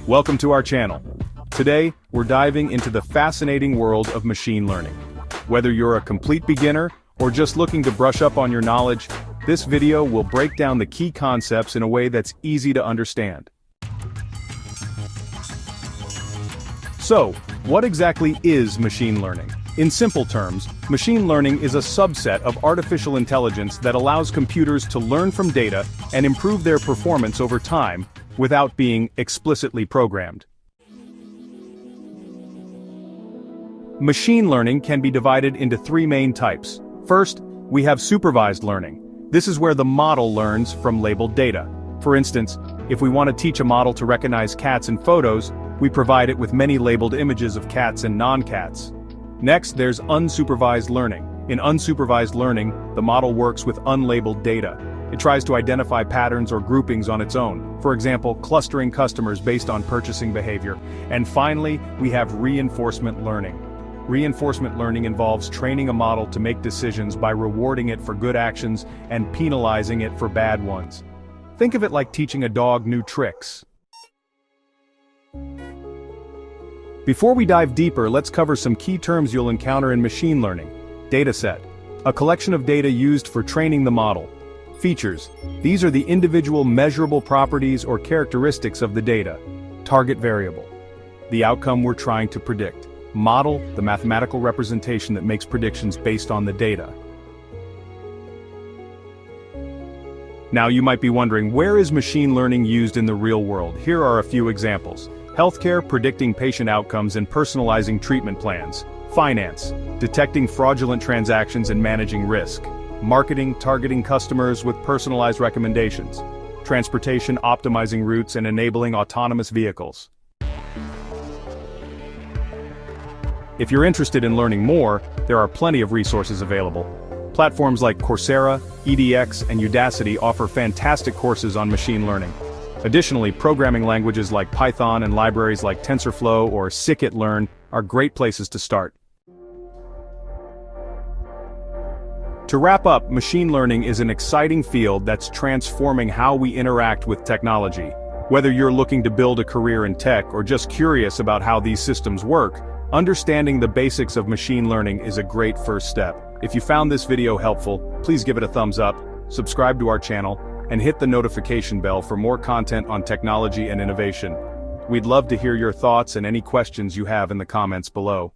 Welcome to our channel. Today, we're diving into the fascinating world of machine learning. Whether you're a complete beginner or just looking to brush up on your knowledge, this video will break down the key concepts in a way that's easy to understand. So, what exactly is machine learning? In simple terms, machine learning is a subset of artificial intelligence that allows computers to learn from data and improve their performance over time without being explicitly programmed. Machine learning can be divided into three main types. First, we have supervised learning. This is where the model learns from labeled data. For instance, if we want to teach a model to recognize cats in photos, we provide it with many labeled images of cats and non-cats. Next, there's unsupervised learning. In unsupervised learning, the model works with unlabeled data. It tries to identify patterns or groupings on its own, for example, clustering customers based on purchasing behavior. And finally, we have reinforcement learning. Reinforcement learning involves training a model to make decisions by rewarding it for good actions and penalizing it for bad ones. Think of it like teaching a dog new tricks. Before we dive deeper, let's cover some key terms you'll encounter in machine learning. Dataset, a collection of data used for training the model. Features, these are the individual measurable properties or characteristics of the data. Target variable, the outcome we're trying to predict. Model, the mathematical representation that makes predictions based on the data. Now you might be wondering, where is machine learning used in the real world? Here are a few examples. Healthcare, predicting patient outcomes and personalizing treatment plans. Finance, detecting fraudulent transactions and managing risk. Marketing, targeting customers with personalized recommendations. Transportation, optimizing routes and enabling autonomous vehicles. If you're interested in learning more, there are plenty of resources available. Platforms like Coursera, edX, and Udacity offer fantastic courses on machine learning. Additionally, programming languages like Python and libraries like TensorFlow or scikit-learn are great places to start. To wrap up, machine learning is an exciting field that's transforming how we interact with technology. Whether you're looking to build a career in tech or just curious about how these systems work, understanding the basics of machine learning is a great first step. If you found this video helpful, please give it a thumbs up, subscribe to our channel, and hit the notification bell for more content on technology and innovation. We'd love to hear your thoughts and any questions you have in the comments below.